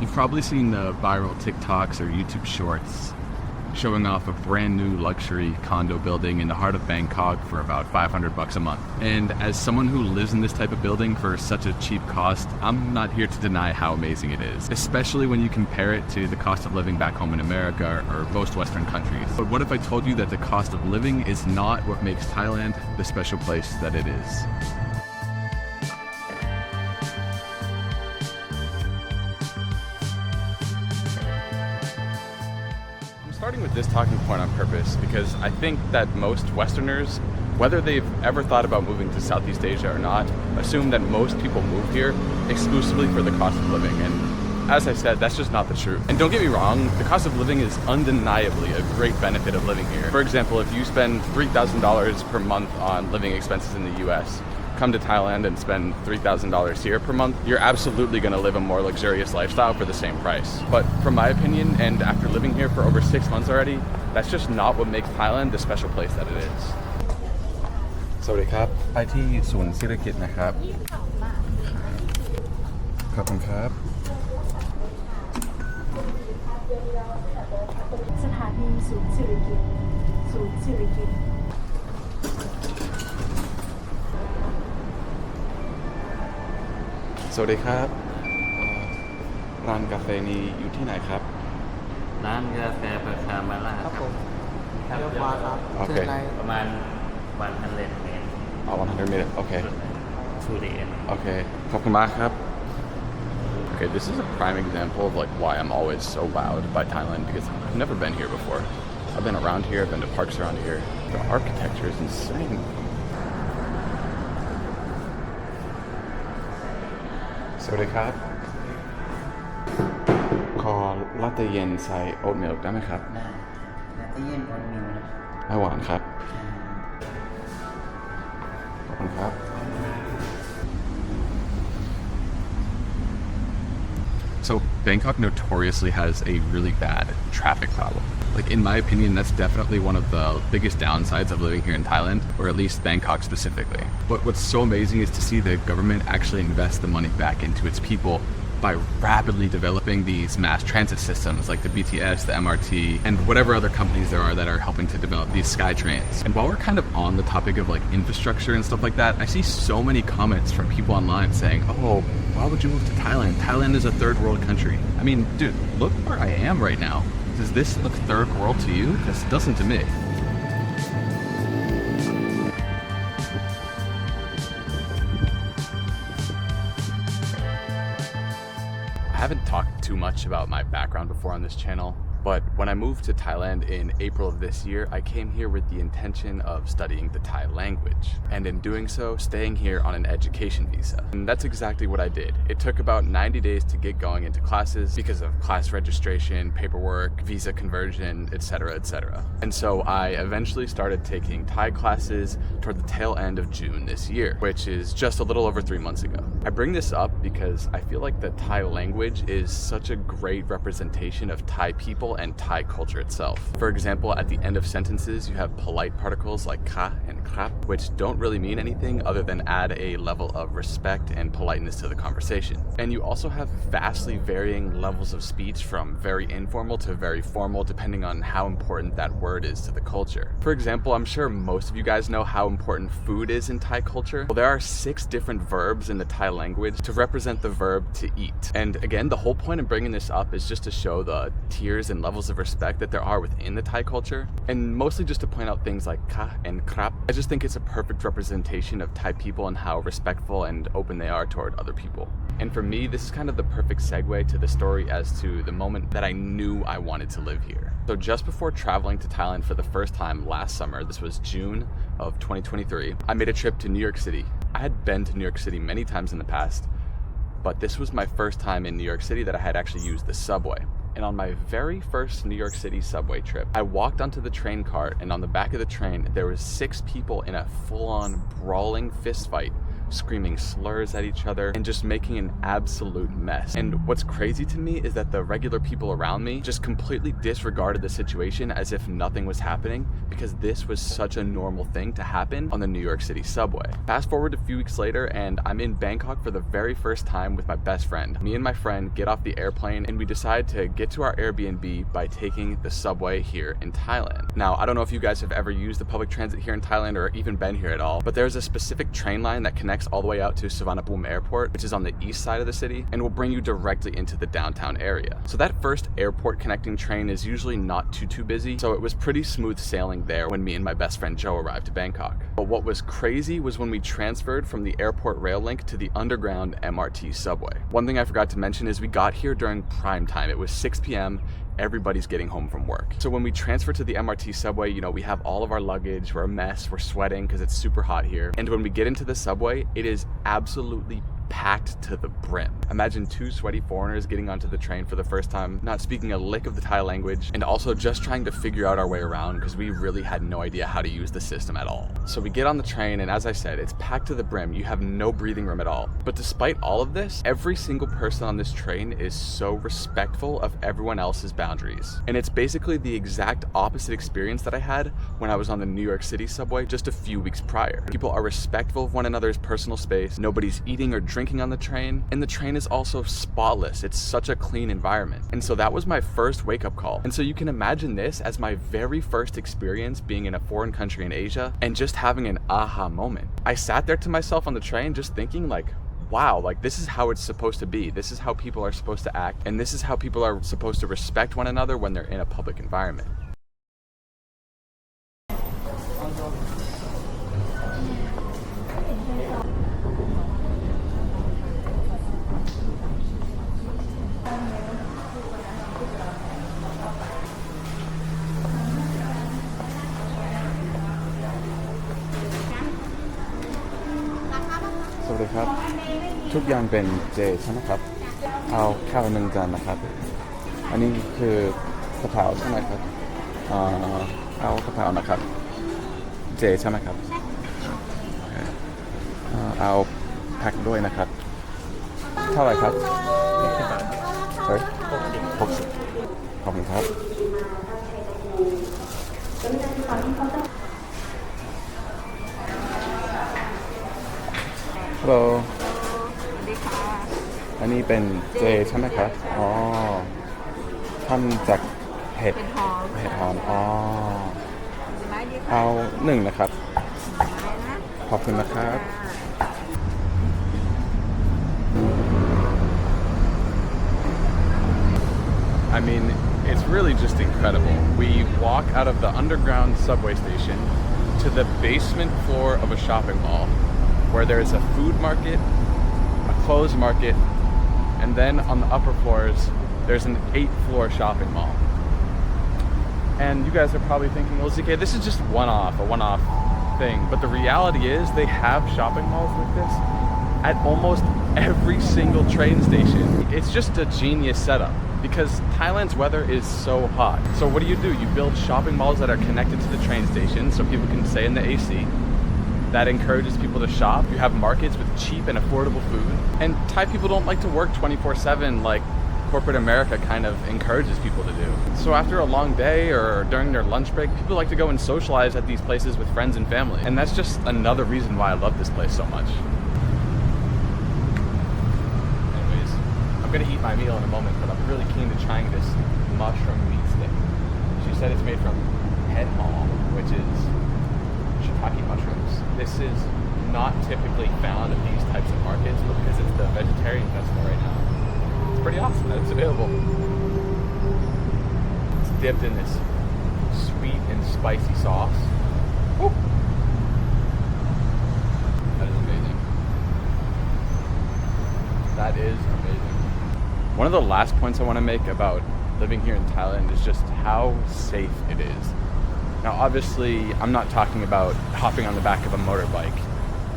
You've probably seen the viral TikToks or YouTube shorts showing off a brand new luxury condo building in the heart of Bangkok for about $500 a month. And as someone who lives in this type of building for such a cheap cost, I'm not here to deny how amazing it is, especially when you compare it to the cost of living back home in America or most Western countries. But what if I told you that the cost of living is not what makes Thailand the special place that it is? Starting with this talking point on purpose because I think that most Westerners, whether they've ever thought about moving to Southeast Asia or not, assume that most people move here exclusively for the cost of living. And as I said, that's just not the truth. And don't get me wrong, the cost of living is undeniably a great benefit of living here. For example, if you spend $3,000 per month on living expenses in the US, come to Thailand and spend $3,000 here per month, you're absolutely going to live a more luxurious lifestyle for the same price. But from my opinion, and after living here for over 6 months already, that's just not what makes Thailand the special place that it is. สวัสดีครับไปที่ศูนย์ศิริกิติ์นะครับขอบคุณครับสถานีศูนย์ศิริกิติ์ศูนย์ศิริกิติ์ สวัสดีครับร้านกาแฟนี้อยู่ที่ไหนครับร้านกาแฟประชามาลาครับผมเลี้ยวขวาครับ Okay ประมาณ100 เมตร 100 meters Okay ทูเดน Okay ขอบคุณมากครับ Okay, this is a prime example of like why I'm always so wowed by Thailand because I've never been here before. I've been around here, I've been to parks around here. The architecture is insane. สวัสดีครับขอลาเต้เย็นใส่โอ๊ตมิลค์ได้ไหมครับได้ลาเต้เย็นบนมิวนะ ไม่หวานครับขอบคุณครับ So Bangkok notoriously has a really bad traffic problem. Like in my opinion, that's definitely one of the biggest downsides of living here in Thailand, or at least Bangkok specifically. But what's so amazing is to see the government actually invest the money back into its people by rapidly developing these mass transit systems like the BTS, the MRT, and whatever other companies there are that are helping to develop these sky trains. And while we're kind of on the topic of like infrastructure and stuff like that, I see so many comments from people online saying, oh, why would you move to Thailand? Thailand is a third world country. I mean, dude, look where I am right now. Does this look third world to you? Because it doesn't to me. I haven't talked too much about my background before on this channel, but when I moved to Thailand in April of this year, I came here with the intention of studying the Thai language, and in doing so, staying here on an education visa. And that's exactly what I did. It took about 90 days to get going into classes because of class registration, paperwork, visa conversion, etc., etc. And so I eventually started taking Thai classes toward the tail end of June this year, which is just a little over 3 months ago. I bring this up because I feel like the Thai language is such a great representation of Thai people and Thai culture itself. For example, at the end of sentences, you have polite particles like ka and krap, which don't really mean anything other than add a level of respect and politeness to the conversation. And you also have vastly varying levels of speech from very informal to very formal, depending on how important that word is to the culture. For example, I'm sure most of you guys know how important food is in Thai culture. Well, there are 6 different verbs in the Thai language to represent the verb to eat. And again, the whole point of bringing this up is just to show the tiers and levels of respect that there are within the Thai culture, and mostly just to point out things like ka and krap. I just think it's a perfect representation of Thai people and how respectful and open they are toward other people. And for me, this is kind of the perfect segue to the story as to the moment that I knew I wanted to live here. So just before traveling to Thailand for the first time last summer, this was June of 2023, I made a trip to New York City. I had been to New York City many times in the past, but this was my first time in New York City that I had actually used the subway. And on my very first New York City subway trip, I walked onto the train cart, and on the back of the train, there was 6 people in a full-on brawling fist fight screaming slurs at each other, and just making an absolute mess. And what's crazy to me is that the regular people around me just completely disregarded the situation as if nothing was happening, because this was such a normal thing to happen on the New York City subway. Fast forward a few weeks later, and I'm in Bangkok for the very first time with my best friend. Me and my friend get off the airplane and we decide to get to our Airbnb by taking the subway here in Thailand. Now, I don't know if you guys have ever used the public transit here in Thailand or even been here at all, but there's a specific train line that connects all the way out to Suvarnabhumi Airport, which is on the east side of the city, and will bring you directly into the downtown area. So that first airport connecting train is usually not too busy, so it was pretty smooth sailing there when me and my best friend Joe arrived to Bangkok. But what was crazy was when we transferred from the airport rail link to the underground MRT subway. One thing I forgot to mention is we got here during prime time. It was 6 p.m. Everybody's getting home from work. So when we transfer to the MRT subway, you know, we have all of our luggage, we're a mess, we're sweating because it's super hot here. And when we get into the subway, it is absolutely packed to the brim. Imagine two sweaty foreigners getting onto the train for the first time, not speaking a lick of the Thai language, and also just trying to figure out our way around because we really had no idea how to use the system at all. So we get on the train, and as I said, it's packed to the brim. You have no breathing room at all. But despite all of this, every single person on this train is so respectful of everyone else's boundaries. And it's basically the exact opposite experience that I had when I was on the New York City subway just a few weeks prior. People are respectful of one another's personal space. Nobody's eating or drinking on the train, and the train is also spotless. It's such a clean environment. And so that was my first wake-up call. And so you can imagine this as my very first experience being in a foreign country in Asia and just having an aha moment. I sat there to myself on the train just thinking like, wow, like this is how it's supposed to be. This is how people are supposed to act, and this is how people are supposed to respect one another when they're in a public environment.สวัสดีครับทุกอย่างเป็นเจใช่ไหมครับเอาข้าว1 จานนะครับอันนี้คือกะเพราใช่ไหมครับเอากะเพรานะครับเจใช่ไหมครับเอาผักด้วยนะครับเท่าไหร่ครับ60 ขอบคุณครับฮัลโหลสวัสดีค่ะอันนี้เป็นเจใช่ไหมครับอ๋อทำจากเห็ดหอมอ๋อเอา1นะครับขอบคุณนะครับ I mean, it's really just incredible. We walk out of the underground subway station to the basement floor of a shopping mall where there's a food market, a clothes market, and then on the upper floors, there's an 8th-floor shopping mall. And you guys are probably thinking, well, ZK, this is just a one-off thing. But the reality is they have shopping malls like this at almost every single train station. It's just a genius setup because Thailand's weather is so hot. So what do? You build shopping malls that are connected to the train station so people can stay in the AC. That encourages people to shop. You have markets with cheap and affordable food. And Thai people don't like to work 24/7 like corporate America kind of encourages people to do. So after a long day or during their lunch break, people like to go and socialize at these places with friends and family. And that's just another reason why I love this place so much. Anyways, I'm gonna eat my meal in a moment, but I'm really keen to trying this mushroom meat stick. She said it's made from head hall, which is shiitake mushrooms. This is not typically found at these types of markets, but because it's the vegetarian festival right now, it's pretty awesome that it's available. It's dipped in this sweet and spicy sauce. Woo! That is amazing. That is amazing. One of the last points I want to make about living here in Thailand is just how safe it is. Now, obviously, I'm not talking about hopping on the back of a motorbike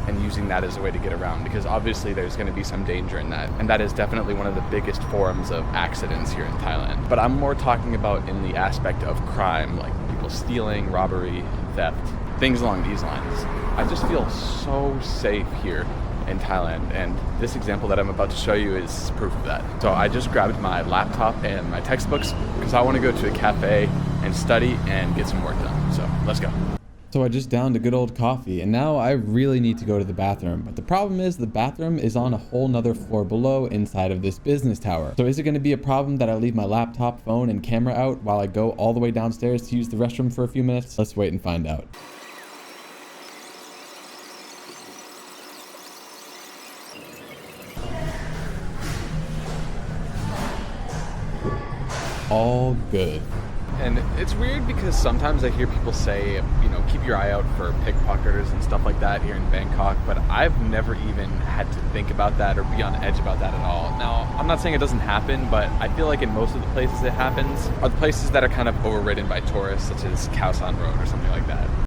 and using that as a way to get around, because obviously there's going to be some danger in that. And that is definitely one of the biggest forms of accidents here in Thailand. But I'm more talking about in the aspect of crime, like people stealing, robbery, theft, things along these lines. I just feel so safe here in Thailand, and this example that I'm about to show you is proof of that. So I just grabbed my laptop and my textbooks because I want to go to a cafe and study and get some work done. So let's go. So I just downed a good old coffee, and now I really need to go to the bathroom. But the problem is the bathroom is on a whole nother floor below inside of this business tower. So is it going to be a problem that I leave my laptop, phone, and camera out while I go all the way downstairs to use the restroom for a few minutes? Let's wait and find out. All good. And it's weird because sometimes I hear people say, you know, keep your eye out for pickpocketers and stuff like that here in Bangkok, but I've never even had to think about that or be on edge about that at all. Now, I'm not saying it doesn't happen, but I feel like in most of the places it happens are the places that are kind of overridden by tourists, such as Khao San Road or something like that.